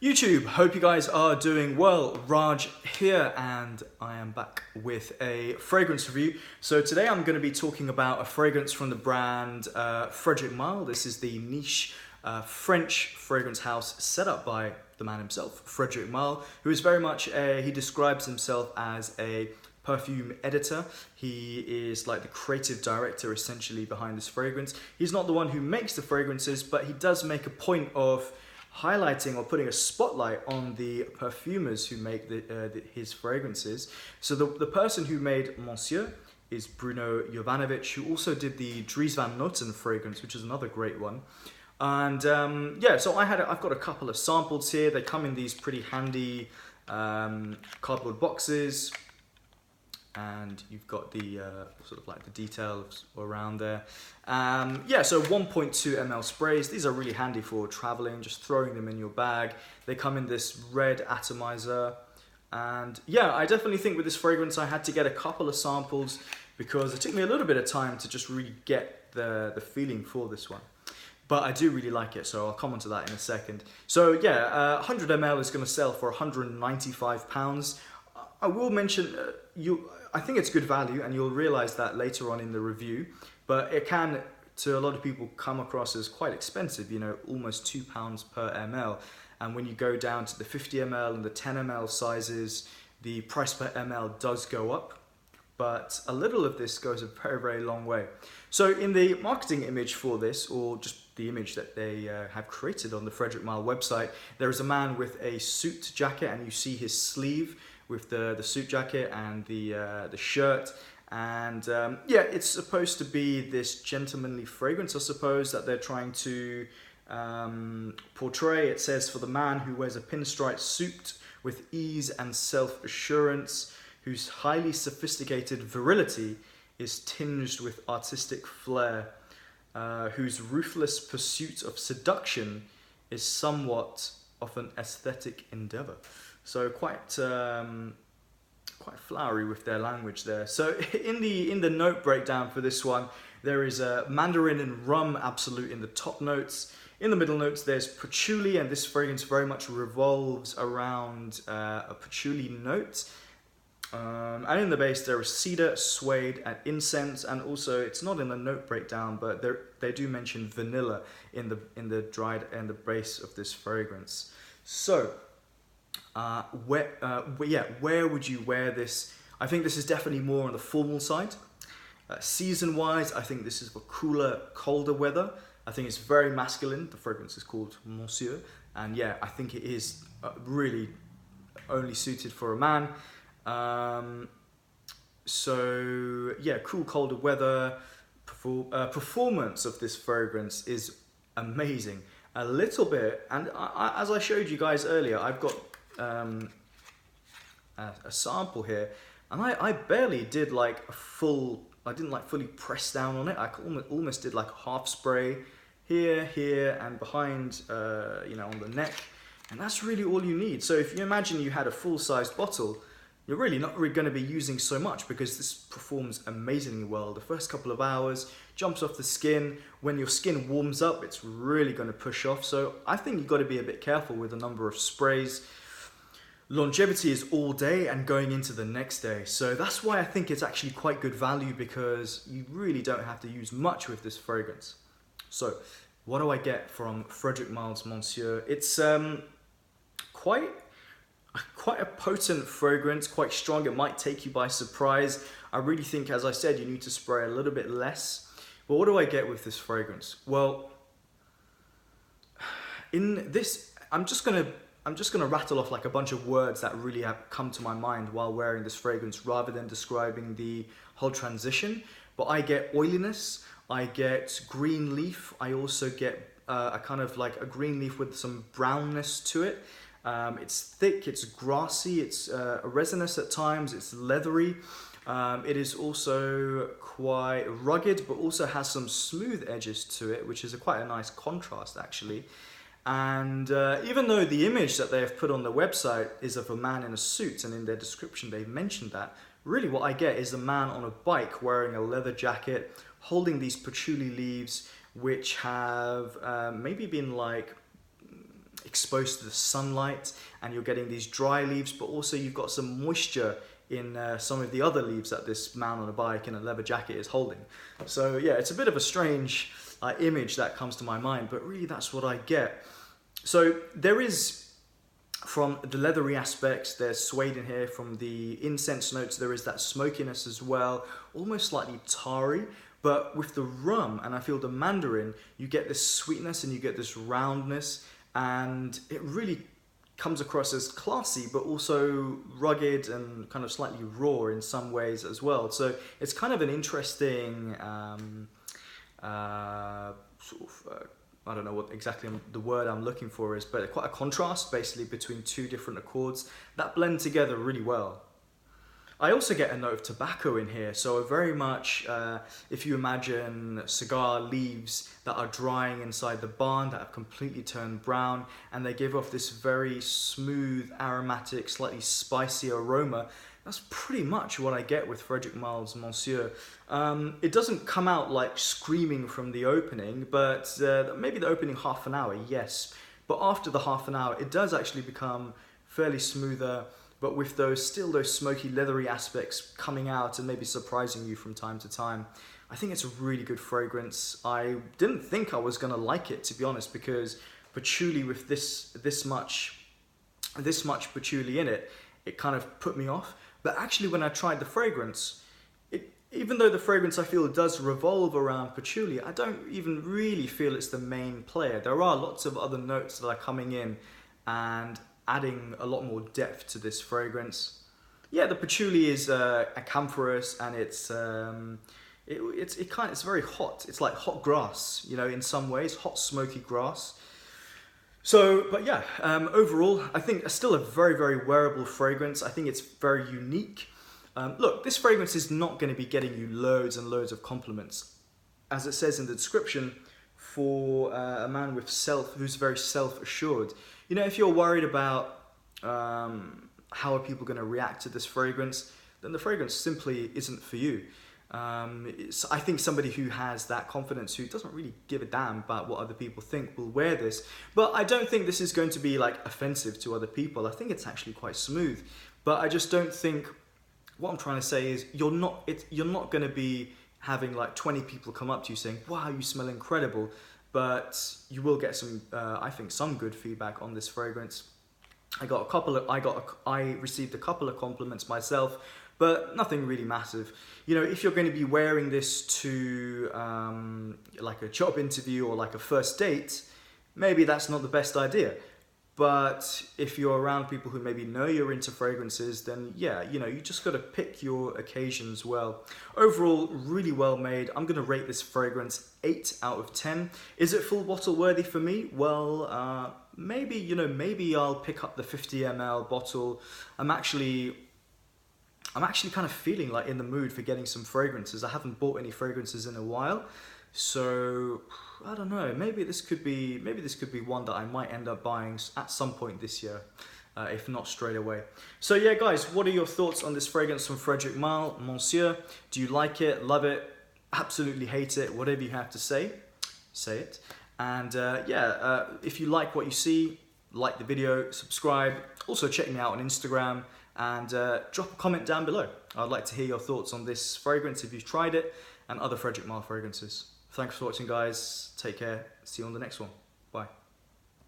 YouTube, hope you guys are doing well. Raj here, and I am back with a fragrance review. So today I'm going to be talking about a fragrance from the brand Frederic Malle. This is the niche French fragrance house set up by the man himself, Frederic Malle, who is very much he describes himself as a perfume editor. He is like the creative director essentially behind this fragrance. He's not the one who makes the fragrances, but he does make a point of highlighting or putting a spotlight on the perfumers who make his fragrances. So the person who made Monsieur is Bruno Jovanovic, who also did the Dries Van Noten fragrance, which is another great one. And yeah, so I've got a couple of samples here. They come in these pretty handy cardboard boxes. And you've got the sort of like the details around there. Yeah, so 1.2 ml sprays. These are really handy for traveling, just throwing them in your bag. They come in this red atomizer. And yeah, I definitely think with this fragrance I had to get a couple of samples because it took me a little bit of time to just really get the feeling for this one. But I do really like it, so I'll come on to that in a second. So yeah, 100 ml is going to sell for £195. I will mention, I think it's good value, and you'll realize that later on in the review, but it can, to a lot of people, come across as quite expensive, you know, almost £2 per ml. And when you go down to the 50 ml and the 10 ml sizes, the price per ml does go up, but a little of this goes a very, very long way. So in the marketing image for this, or just the image that they have created on the Frederic Malle website, there is a man with a suit jacket, and you see his sleeve with the suit jacket and the shirt, and yeah, it's supposed to be this gentlemanly fragrance, I suppose, that they're trying to portray. It says, for the man who wears a pinstripe suit with ease and self-assurance, whose highly sophisticated virility is tinged with artistic flair, whose ruthless pursuit of seduction is somewhat of an aesthetic endeavor. So quite flowery with their language there. So in the note breakdown for this one, there is a mandarin and rum absolute in the top notes. In the middle notes, there's patchouli, and this fragrance very much revolves around a patchouli note. And in the base, there is cedar, suede, and incense. And also, it's not in the note breakdown, but they do mention vanilla in the dried and the base of this fragrance. So where would you wear this? I think this is definitely more on the formal side. Season-wise, I think this is for cooler, colder weather. I think it's very masculine. The fragrance is called Monsieur, and yeah, I think it is really only suited for a man. So yeah, cool, colder weather. Performance of this fragrance is amazing. A little bit, and as I showed you guys earlier, I've got a sample here, and I barely did like a full, I didn't like fully press down on it. I almost did like a half spray here, and behind, you know, on the neck, and that's really all you need. So if you imagine you had a full-sized bottle, you're really not really going to be using so much, because this performs amazingly well. The first couple of hours, jumps off the skin. When your skin warms up, it's really going to push off. So I think you've got to be a bit careful with the number of sprays. Longevity is all day and going into the next day. So that's why I think it's actually quite good value, because you really don't have to use much with this fragrance. So what do I get from Frederic Malle's Monsieur? It's quite a potent fragrance, quite strong. It might take you by surprise. I really think, as I said, you need to spray a little bit less. But what do I get with this fragrance? Well, in this, I'm just gonna rattle off like a bunch of words that really have come to my mind while wearing this fragrance, rather than describing the whole transition. But I get oiliness, I get green leaf, I also get a kind of like a green leaf with some brownness to it. It's thick, it's grassy, it's resinous at times, it's leathery. It is also quite rugged, but also has some smooth edges to it, which is quite a nice contrast actually. And even though the image that they have put on the website is of a man in a suit, and in their description they've mentioned that, really what I get is a man on a bike wearing a leather jacket, holding these patchouli leaves, which have maybe been like exposed to the sunlight, and you're getting these dry leaves, but also you've got some moisture in some of the other leaves that this man on a bike in a leather jacket is holding. So yeah, it's a bit of a strange image that comes to my mind, but really that's what I get. So there is, from the leathery aspects, there's suede in here. From the incense notes, there is that smokiness as well, almost slightly tarry. But with the rum, and I feel the mandarin, you get this sweetness and you get this roundness, and it really comes across as classy, but also rugged and kind of slightly raw in some ways as well. So it's kind of an interesting I don't know what exactly the word I'm looking for is, but quite a contrast basically between two different accords that blend together really well. I also get a note of tobacco in here, so very much if you imagine cigar leaves that are drying inside the barn that have completely turned brown, and they give off this very smooth, aromatic, slightly spicy aroma. That's pretty much what I get with Frederic Malle's Monsieur. It doesn't come out like screaming from the opening, but maybe the opening half an hour, yes. But after the half an hour, it does actually become fairly smoother, but with those smoky, leathery aspects coming out and maybe surprising you from time to time. I think it's a really good fragrance. I didn't think I was gonna like it, to be honest, because patchouli with this much patchouli in it, it kind of put me off. But actually, when I tried the fragrance, even though the fragrance I feel does revolve around patchouli, I don't even really feel it's the main player. There are lots of other notes that are coming in and adding a lot more depth to this fragrance. Yeah, the patchouli is acantharous, and it's very hot. It's like hot grass, you know, in some ways, hot smoky grass. So, but yeah, overall, I think it's still a very, very wearable fragrance. I think it's very unique. Look, this fragrance is not going to be getting you loads and loads of compliments. As it says in the description, for a man with who's very self-assured. You know, if you're worried about how are people going to react to this fragrance, then the fragrance simply isn't for you. I think somebody who has that confidence, who doesn't really give a damn about what other people think, will wear this. But I don't think this is going to be like offensive to other people. I think it's actually quite smooth. But I just don't think, what I'm trying to say is you're not going to be having like 20 people come up to you saying, wow, you smell incredible. But you will get some, I think, some good feedback on this fragrance. I received a couple of compliments myself, but nothing really massive. You know, if you're going to be wearing this to like a job interview or like a first date, maybe that's not the best idea. But if you're around people who maybe know you're into fragrances, then yeah, you know, you just got to pick your occasions well. Overall, really well made. I'm going to rate this fragrance 8 out of 10. Is it full bottle worthy for me? Well, maybe I'll pick up the 50 ml bottle. I'm actually kind of feeling like in the mood for getting some fragrances. I haven't bought any fragrances in a while, so I don't know. Maybe this could be one that I might end up buying at some point this year, if not straight away. So yeah, guys, what are your thoughts on this fragrance from Frederic Malle, Monsieur? Do you like it? Love it? Absolutely hate it? Whatever you have to say, say it. And if you like what you see, like the video, subscribe. Also check me out on Instagram. And drop a comment down below. I'd like to hear your thoughts on this fragrance if you've tried it, and other Frederic Malle fragrances. Thanks for watching, guys. Take care. See you on the next one.